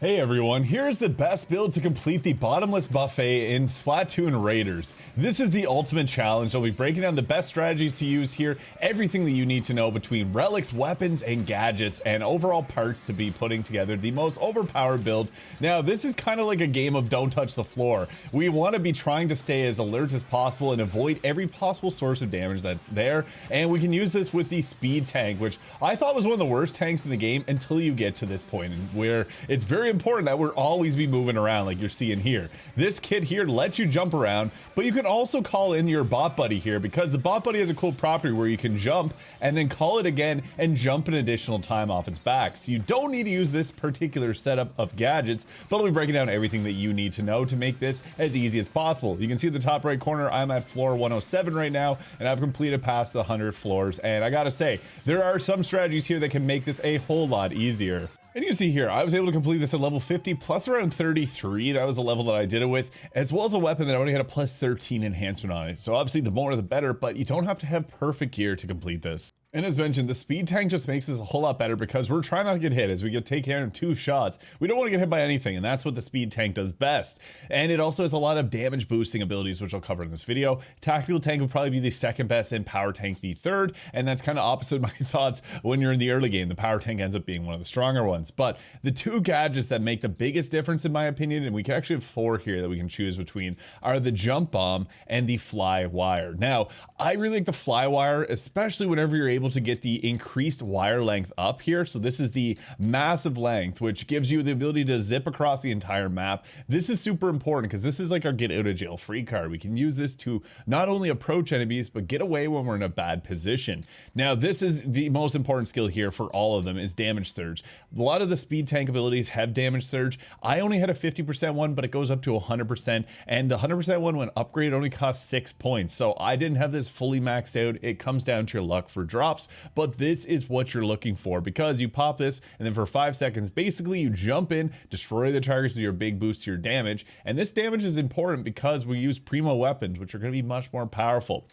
Hey everyone, here's the best build to complete the Bottomless buffet in Splatoon Raiders. This is the ultimate challenge. I'll be breaking down the best strategies to use here, everything that you need to know between relics, weapons, and gadgets, and overall parts to be putting together the most overpowered build. Now, this is kind of like a game of don't touch the floor. We want to be trying to stay as alert as possible and avoid every possible source of damage that's there, and we can use this with the speed tank, which I thought was one of the worst tanks in the game until you get to this point where it's very important that we're always be moving around like you're seeing here. This kit here lets you jump around, but you can also call in your bot buddy here because the bot buddy has a cool property where you can jump and then call it again and jump an additional time off its back. So you don't need to use this particular setup of gadgets, but I'll be breaking down everything that you need to know to make this as easy as possible. You can see at the top right corner, I'm at floor 107 right now, and I've completed past the 100 floors. And I gotta say, there are some strategies here that can make this a whole lot easier. And you can see here, I was able to complete this at level 50 plus around 33. That was the level that I did it with, as well as a weapon that only had a plus 13 enhancement on it. So obviously the more the better, but you don't have to have perfect gear to complete this. And as mentioned, the speed tank just makes this a whole lot better because we're trying not to get hit as we get take care of 2 shots. We don't want to get hit by anything, and that's what the speed tank does best. And it also has a lot of damage boosting abilities, which I'll cover in this video. Tactical tank would probably be the second best and power tank the third, and that's kind of opposite my thoughts when you're in the early game. The power tank ends up being one of the stronger ones. But the 2 gadgets that make the biggest difference in my opinion, and we can actually have 4 here that we can choose between, are the jump bomb and the Flywire. Now, I really like the Flywire, especially whenever you're able to get the increased wire length up here. So this is the massive length, which gives you the ability to zip across the entire map. This is super important because this is like our get out of jail free card. We can use this to not only approach enemies, but get away when we're in a bad position. Now, this is the most important skill here for all of them is damage surge. A lot of the speed tank abilities have damage surge. I only had a 50% one, but it goes up to 100%. And the 100% one when upgraded only costs 6 points. So I didn't have this fully maxed out. It comes down to your luck for drops. But this is what you're looking for because you pop this and then for 5 seconds, basically you jump in, destroy the targets with your big boost to your damage. And this damage is important because we use primo weapons, which are going to be much more powerful.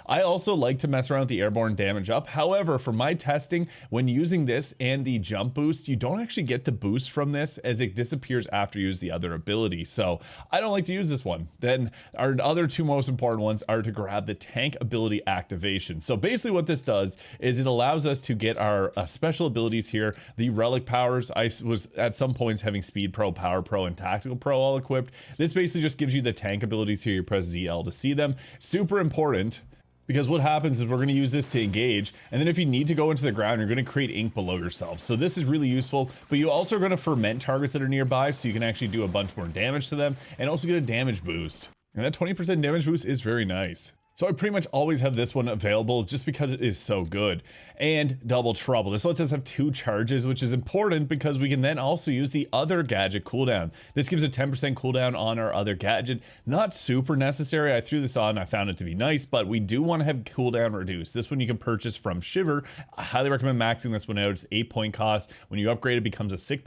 I also like to mess around with the airborne damage up. However, for my testing, when using this and the jump boost, you don't actually get the boost from this as it disappears after you use the other ability. So I don't like to use this one. Then our other 2 most important ones are to grab the tank ability activation. So basically what this does is it allows us to get our special abilities here. The Relic Powers, I was at some points having Speed Pro, Power Pro, and Tactical Pro all equipped. This basically just gives you the tank abilities here. You press ZL to see them. Super important. Because what happens is we're going to use this to engage, and then if you need to go into the ground, you're going to create ink below yourself. So this is really useful, but you also are going to ferment targets that are nearby, so you can actually do a bunch more damage to them, and also get a damage boost. And that 20% damage boost is very nice. So I pretty much always have this one available just because it is so good. And double trouble. This lets us have 2 charges, which is important because we can then also use the other gadget cooldown. This gives a 10% cooldown on our other gadget. Not super necessary. I threw this on. I found it to be nice, but we do want to have cooldown reduced. This one you can purchase from Shiver. I highly recommend maxing this one out. It's 8 point cost. When you upgrade, it becomes a 6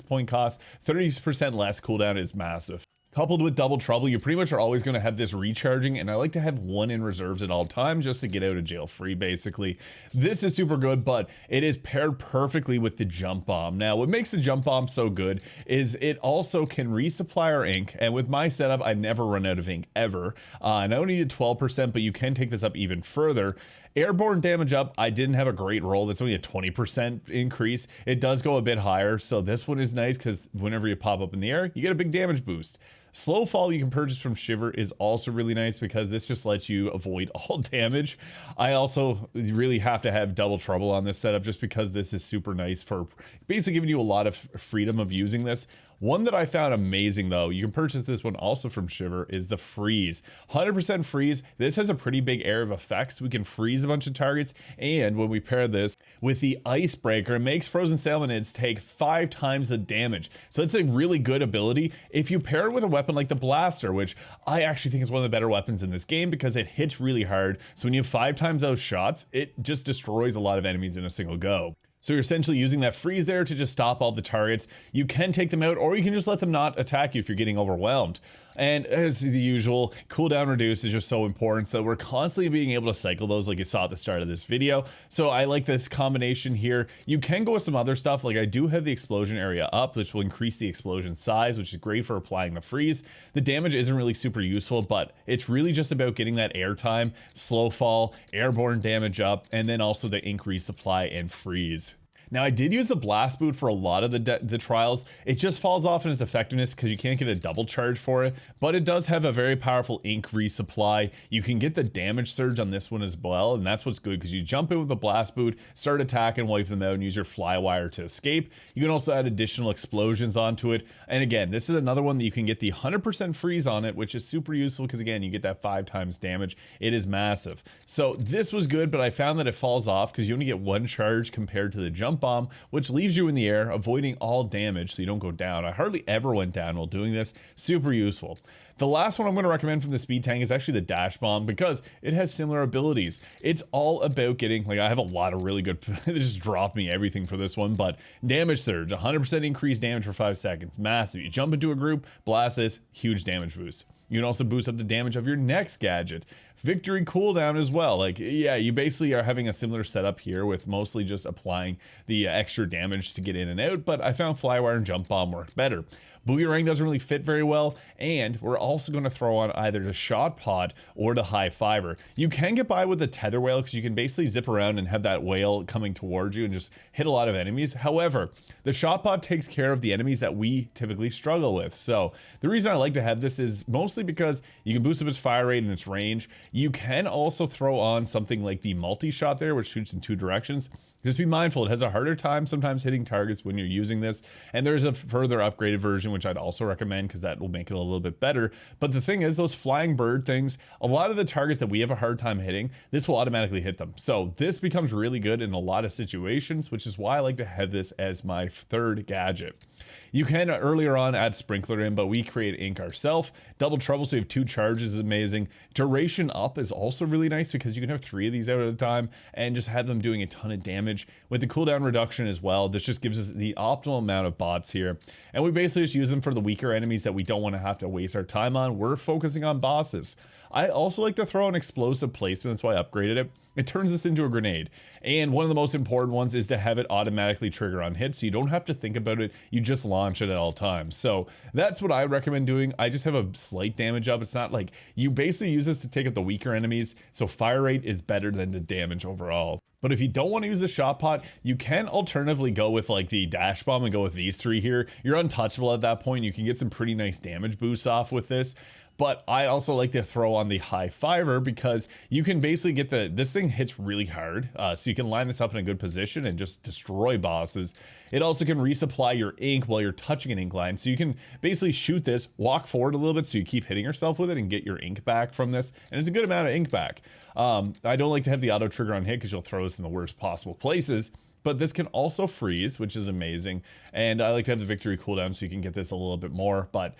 point cost. 30% less cooldown is massive. Coupled with double trouble, you pretty much are always going to have this recharging, and I like to have 1 in reserves at all times just to get out of jail free, basically. This is super good, but it is paired perfectly with the jump bomb. Now, what makes the jump bomb so good is it also can resupply our ink, and with my setup, I never run out of ink, ever. And I only needed 12%, but you can take this up even further. Airborne damage up, I didn't have a great roll. That's only a 20% increase. It does go a bit higher, so this one is nice because whenever you pop up in the air, you get a big damage boost. Slow fall you can purchase from Shiver is also really nice because this just lets you avoid all damage. I also really have to have double trouble on this setup just because this is super nice for basically giving you a lot of freedom of using this. One that I found amazing though, you can purchase this one also from Shiver, is the freeze. 100% freeze. This has a pretty big area of effects. We can freeze a bunch of targets, and when we pair this with the icebreaker, it makes frozen salmonids take 5 times the damage. So it's a really good ability. If you pair it with a weapon like the blaster, which I actually think is one of the better weapons in this game because it hits really hard. So when you have 5 times those shots, it just destroys a lot of enemies in a single go. So you're essentially using that freeze there to just stop all the targets. You can take them out, or you can just let them not attack you if you're getting overwhelmed. And as the usual, cooldown reduce is just so important, so we're constantly being able to cycle those like you saw at the start of this video. So I like this combination here. You can go with some other stuff, like I do have the explosion area up, which will increase the explosion size, which is great for applying the freeze. The damage isn't really super useful, but it's really just about getting that air time, slow fall, airborne damage up, and then also the increased supply and freeze. Now, I did use the blast boot for a lot of the trials. It just falls off in its effectiveness because you can't get a double charge for it, but it does have a very powerful ink resupply. You can get the damage surge on this one as well, and that's what's good because you jump in with the blast boot, start attacking, wipe them out, and use your Flywire to escape. You can also add additional explosions onto it. And again, this is another one that you can get the 100% freeze on it, which is super useful because again, you get that 5 times damage. It is massive. So this was good, but I found that it falls off because you only get 1 charge compared to the jump bomb, which leaves you in the air, avoiding all damage so you don't go down. I hardly ever went down while doing this. Super useful. The last one I'm going to recommend from the speed tank is actually the dash bomb because it has similar abilities. It's all about getting, like, I have a lot of really good, they just dropped me everything for this one, but damage surge, 100% increased damage for 5 seconds, massive. You jump into a group, blast this, huge damage boost. You can also boost up the damage of your next gadget. Victory cooldown as well. Like, yeah, you basically are having a similar setup here with mostly just applying the extra damage to get in and out, but I found Flywire and Jump Bomb work better. Boomerang doesn't really fit very well, and we're also going to throw on either the shot pod or the high fiber. You can get by with the tether whale because you can basically zip around and have that whale coming towards you and just hit a lot of enemies. However, the shot pod takes care of the enemies that we typically struggle with. So the reason I like to have this is mostly because you can boost up its fire rate and its range. You can also throw on something like the multi-shot there, which shoots in 2 directions. Just be mindful, it has a harder time sometimes hitting targets when you're using this, and there's a further upgraded version which I'd also recommend because that will make it a little bit better. But the thing is, those flying bird things, a lot of the targets that we have a hard time hitting, this will automatically hit them. So this becomes really good in a lot of situations, which is why I like to have this as my 3rd gadget. You can earlier on add Sprinkler in, but we create ink ourselves. Double Trouble, so you have 2 charges, is amazing. Duration up is also really nice because you can have 3 of these out at a time and just have them doing a ton of damage. With the cooldown reduction as well, this just gives us the optimal amount of bots here. And we basically just use them for the weaker enemies that we don't want to have to waste our time on. We're focusing on bosses. I also like to throw an explosive placement, that's why I upgraded it. It turns this into a grenade. And one of the most important ones is to have it automatically trigger on hit, so you don't have to think about it, you just launch it at all times. So that's what I recommend doing. I just have a slight damage up. It's not like, you basically use this to take out the weaker enemies, so fire rate is better than the damage overall. But if you don't want to use the shot pot, you can alternatively go with like the dash bomb and go with these 3 here. You're untouchable at that point. You can get some pretty nice damage boosts off with this. But I also like to throw on the high fiber because you can basically get this thing hits really hard. So you can line this up in a good position and just destroy bosses. It also can resupply your ink while you're touching an ink line. So you can basically shoot this, walk forward a little bit so you keep hitting yourself with it and get your ink back from this. And it's a good amount of ink back. I don't like to have the auto trigger on hit because you'll throw us in the worst possible places. But this can also freeze, which is amazing. And I like to have the victory cooldown so you can get this a little bit more. But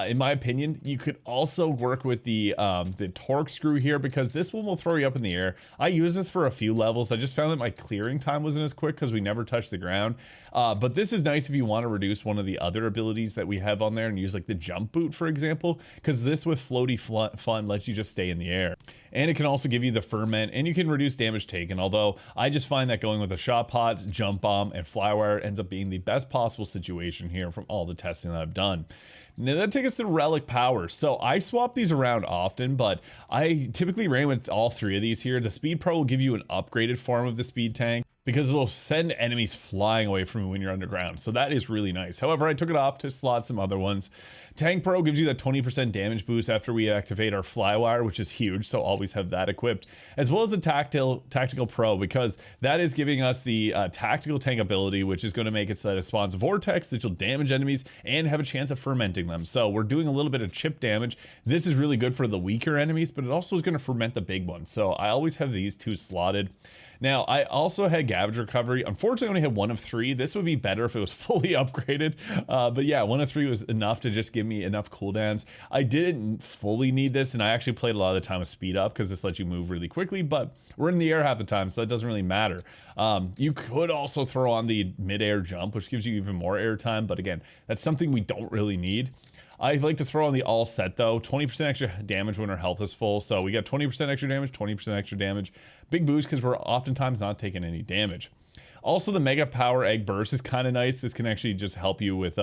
in my opinion, you could also work with the torque screw here because this one will throw you up in the air. I use this for a few levels. I just found that my clearing time wasn't as quick because we never touched the ground. But this is nice if you want to reduce one of the other abilities that we have on there and use like the jump boot, for example, because this with floaty fun lets you just stay in the air. And it can also give you the ferment and you can reduce damage taken. Although I just find that going with the shot pods, jump bomb, and Flywire ends up being the best possible situation here from all the testing that I've done. Now that takes us to Relic Powers. So I swap these around often, but I typically ran with all 3 of these here. The Speed Pro will give you an upgraded form of the speed tank because it'll send enemies flying away from you when you're underground. So that is really nice. However, I took it off to slot some other ones. Tank Pro gives you that 20% damage boost after we activate our Flywire, which is huge. So always have that equipped, as well as the Tactical Pro, because that is giving us the tactical tank ability, which is going to make it so that it spawns a vortex that you'll damage enemies and have a chance of fermenting them. So we're doing a little bit of chip damage. This is really good for the weaker enemies, but it also is going to ferment the big ones. So I always have these 2 slotted. Now, I also had Gavage Recovery. Unfortunately, I only had 1 of 3. This would be better if it was fully upgraded. But yeah, 1 of 3 was enough to just give me enough cooldowns. I didn't fully need this, and I actually played a lot of the time with speed up because this lets you move really quickly, but we're in the air half the time, so that doesn't really matter. You could also throw on the mid-air jump, which gives you even more air time, but again, that's something we don't really need. I like to throw on the all set though, 20% extra damage when our health is full. So we got 20% extra damage, 20% extra damage. Big boost because we're oftentimes not taking any damage. Also, the Mega Power Egg Burst is kind of nice. This can actually just help you with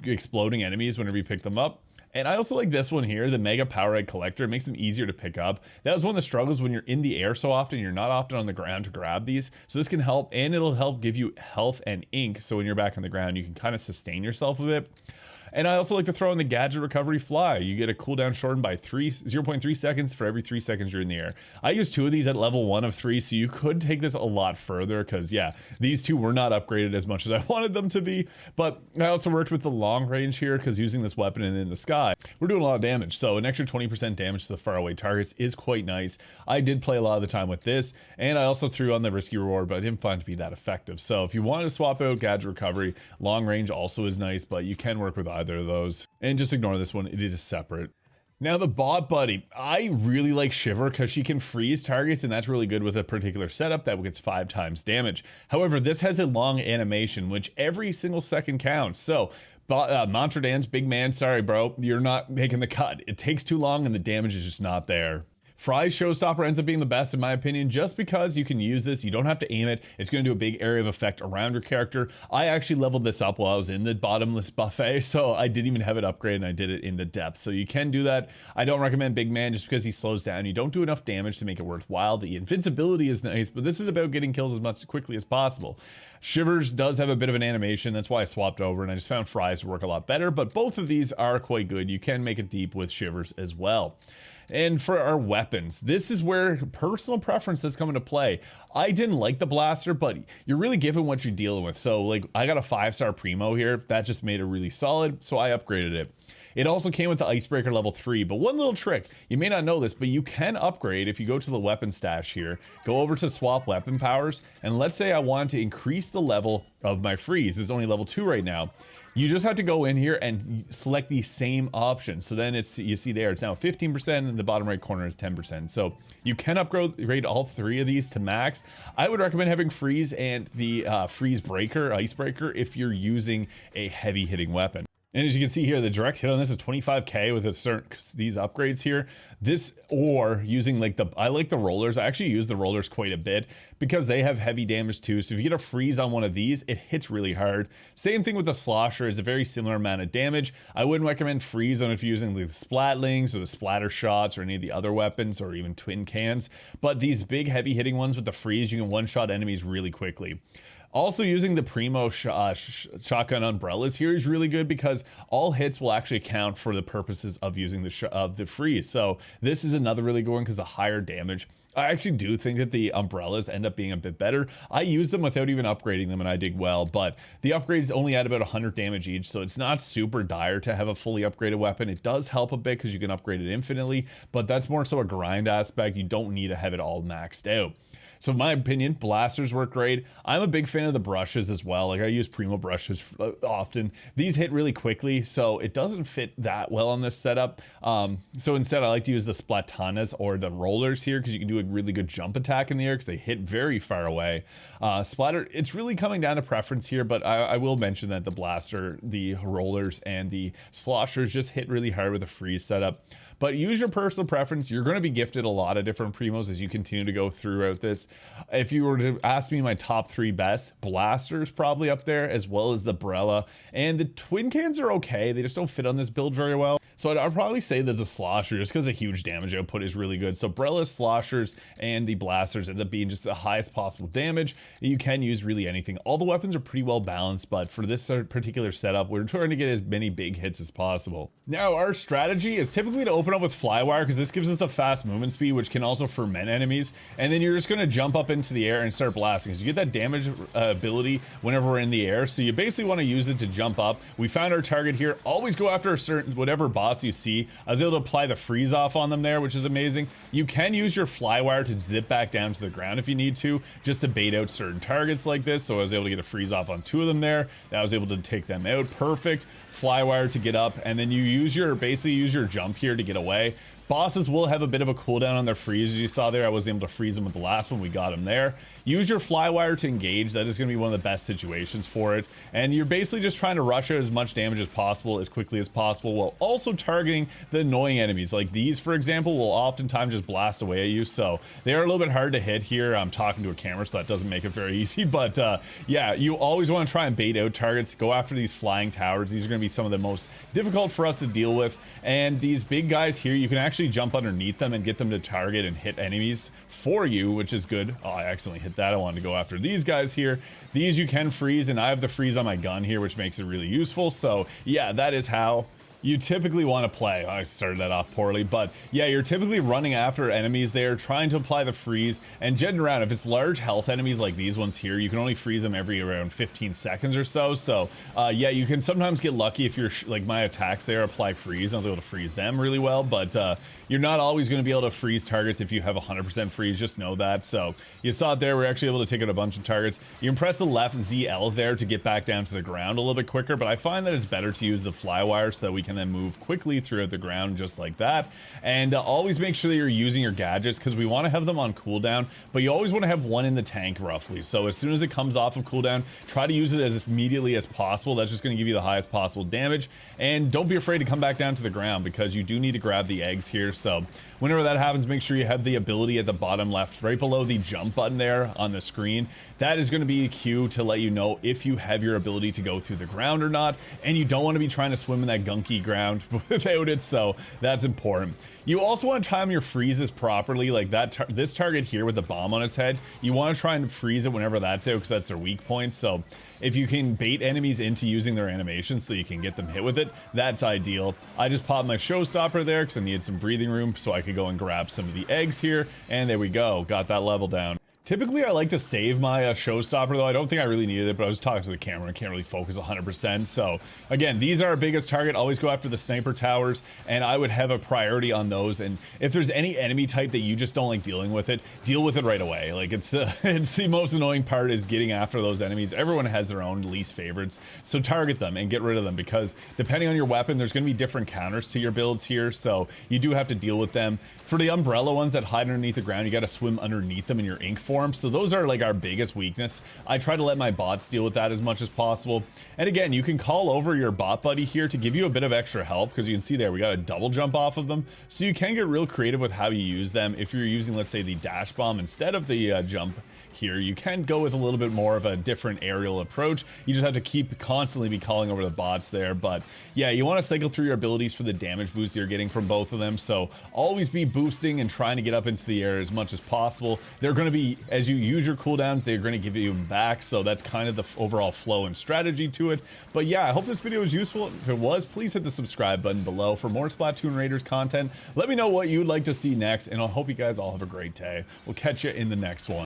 exploding enemies whenever you pick them up. And I also like this one here, the Mega Power Egg Collector. It makes them easier to pick up. That was one of the struggles when you're in the air so often. You're not often on the ground to grab these. So this can help, and it'll help give you health and ink. So when you're back on the ground, you can kind of sustain yourself a bit. And I also like to throw in the Gadget Recovery Fly. You get a cooldown shortened by 0.3 seconds for every 3 seconds you're in the air. I use 2 of these at level 1 of 3, so you could take this a lot further because, yeah, these 2 were not upgraded as much as I wanted them to be. But I also worked with the long range here because using this weapon in the sky, we're doing a lot of damage. So an extra 20% damage to the faraway targets is quite nice. I did play a lot of the time with this, and I also threw on the Risky Reward, but I didn't find it to be that effective. So if you wanted to swap out Gadget Recovery, long range also is nice, but you can work with either of those. And just ignore this one, it is separate. Now the bot buddy, I really like Shiver because she can freeze targets, and that's really good with a particular setup that gets 5 times damage. However, this has a long animation, which every single second counts. So Montredan's big man, sorry bro, you're not making the cut. It takes too long and the damage is just not there. Fry's Showstopper ends up being the best in my opinion, just because you can use this, you don't have to aim it, it's going to do a big area of effect around your character. I actually leveled this up while I was in the Bottomless buffet, so I didn't even have it upgraded and I did it in the depth, so you can do that. I don't recommend Big Man just because he slows down. You don't do enough damage to make it worthwhile. The invincibility is nice, but this is about getting kills as quickly as possible. Shivers does have a bit of an animation, that's why I swapped over, and I just found Fry's to work a lot better, but both of these are quite good. You can make it deep with Shivers as well. And for our weapons, this is where personal preference has come into play. I didn't like the blaster, but you're really given what you're dealing with. So like I got a 5-star primo here. That just made it really solid, so I upgraded it. It also came with the Icebreaker level 3, but one little trick, you may not know this, but you can upgrade if you go to the weapon stash here, go over to swap weapon powers, and let's say I want to increase the level of my freeze. It's only level 2 right now. You just have to go in here and select the same option. So then it's, you see there, it's now 15% and the bottom right corner is 10%. So you can upgrade all 3 of these to max. I would recommend having freeze and the freeze breaker, icebreaker, if you're using a heavy hitting weapon. And as you can see here, the direct hit on this is 25k with these upgrades here. This, or using like I like the rollers. I actually use the rollers quite a bit because they have heavy damage too. So if you get a freeze on one of these, it hits really hard. Same thing with the slosher, it's a very similar amount of damage. I wouldn't recommend freeze on if you're using the splatlings or the splatter shots or any of the other weapons or even twin cans. But these big heavy hitting ones with the freeze, you can one-shot enemies really quickly. Also, using the Primo shotgun umbrellas here is really good because all hits will actually count for the purposes of using the freeze. So this is another really good one because the higher damage. I actually do think that the umbrellas end up being a bit better. I use them without even upgrading them and I did well, but the upgrades only add about 100 damage each, so it's not super dire to have a fully upgraded weapon. It does help a bit because you can upgrade it infinitely, but that's more so a grind aspect. You don't need to have it all maxed out. So in my opinion, blasters work great. I'm a big fan of the brushes as well. Like I use Primo brushes often. These hit really quickly, so it doesn't fit that well on this setup. So instead I like to use the Splatanas or the rollers here because you can do a really good jump attack in the air because they hit very far away. Splatter, it's really coming down to preference here, but I will mention that the blaster, the rollers, and the sloshers just hit really hard with the freeze setup. But use your personal preference. You're going to be gifted a lot of different primos as you continue to go throughout this. If you were to ask me my top 3 best, Blaster's probably up there, as well as the Brella. And the twin cans are okay. They just don't fit on this build very well. So I'd probably say that the slosher, just because the huge damage output is really good. So Brella, sloshers, and the blasters end up being just the highest possible damage. You can use really anything. All the weapons are pretty well balanced, but for this particular setup, we're trying to get as many big hits as possible. Now, our strategy is typically to open up with Flywire because this gives us the fast movement speed, which can also ferment enemies. And then you're just going to jump up into the air and start blasting because you get that damage ability whenever we're in the air. So you basically want to use it to jump up. We found our target here. Always go after a certain whatever boss you see. I was able to apply the freeze off on them there, which is amazing. You can use your Flywire to zip back down to the ground if you need to, just to bait out certain targets like this. So I was able to get a freeze off on 2 of them there. I was able to take them out. Perfect. Flywire to get up, and then you basically use your jump here to get away. Bosses will have a bit of a cooldown on their freeze. As you saw there, I wasn't able to freeze them with the last one. We got him there. Use your Flywire to engage. That is going to be one of the best situations for it. And you're basically just trying to rush out as much damage as possible, as quickly as possible, while also targeting the annoying enemies. Like these, for example, will oftentimes just blast away at you. So they are a little bit hard to hit here. I'm talking to a camera, so that doesn't make it very easy. But yeah, you always want to try and bait out targets. Go after these flying towers. These are going to be some of the most difficult for us to deal with. And these big guys here, you can actually jump underneath them and get them to target and hit enemies for you, which is good. Oh, I accidentally hit that. I wanted to go after these guys here. These you can freeze, and I have the freeze on my gun here, which makes it really useful. So yeah, that is how you typically want to play. I started that off poorly, but yeah, you're typically running after enemies there, trying to apply the freeze and jetting around. If it's large health enemies like these ones here, you can only freeze them every around 15 seconds or so. So yeah, you can sometimes get lucky if you're like my attacks there apply freeze. I was able to freeze them really well, but you're not always going to be able to freeze targets if you have 100% freeze. Just know that. So you saw it there. We're actually able to take out a bunch of targets. You can press the left ZL there to get back down to the ground a little bit quicker, but I find that it's better to use the Flywire so that we can then move quickly throughout the ground just like that. And always make sure that you're using your gadgets, because we want to have them on cooldown, but you always want to have one in the tank roughly. So as soon as it comes off of cooldown, try to use it as immediately as possible. That's just going to give you the highest possible damage. And don't be afraid to come back down to the ground, because you do need to grab the eggs here. So whenever that happens, make sure you have the ability at the bottom left, right below the jump button there on the screen. That is going to be a cue to let you know if you have your ability to go through the ground or not, and you don't want to be trying to swim in that gunky ground without it, so that's important. You also want to time your freezes properly, like that this target here with the bomb on its head. You want to try and freeze it whenever that's out, because that's their weak point. So if you can bait enemies into using their animations so you can get them hit with it, that's ideal. I just popped my showstopper there because I needed some breathing room so I could go and grab some of the eggs here, and there we go, got that level down. Typically, I like to save my showstopper, though. I don't think I really needed it, but I was talking to the camera. I can't really focus 100%. So, again, these are our biggest target. Always go after the sniper towers, and I would have a priority on those. And if there's any enemy type that you just don't like dealing with it, deal with it right away. Like, it's the most annoying part is getting after those enemies. Everyone has their own least favorites, so target them and get rid of them, because depending on your weapon, there's going to be different counters to your builds here, so you do have to deal with them. For the umbrella ones that hide underneath the ground, you got to swim underneath them in your ink form. So those are like our biggest weakness. I try to let my bots deal with that as much as possible. And again, you can call over your bot buddy here to give you a bit of extra help, because you can see there we got a double jump off of them. So you can get real creative with how you use them. If you're using, let's say, the dash bomb instead of the jump here, you can go with a little bit more of a different aerial approach. You just have to constantly be calling over the bots there. But yeah, you want to cycle through your abilities for the damage boost you're getting from both of them. So always be boosting and trying to get up into the air as much as possible. They're going to be, as you use your cooldowns, they're going to give you them back. So that's kind of the overall flow and strategy to it. But yeah, I hope this video was useful. If it was, please hit the subscribe button below for more Splatoon Raiders content. Let me know what you'd like to see next, and I hope you guys all have a great day. We'll catch you in the next one.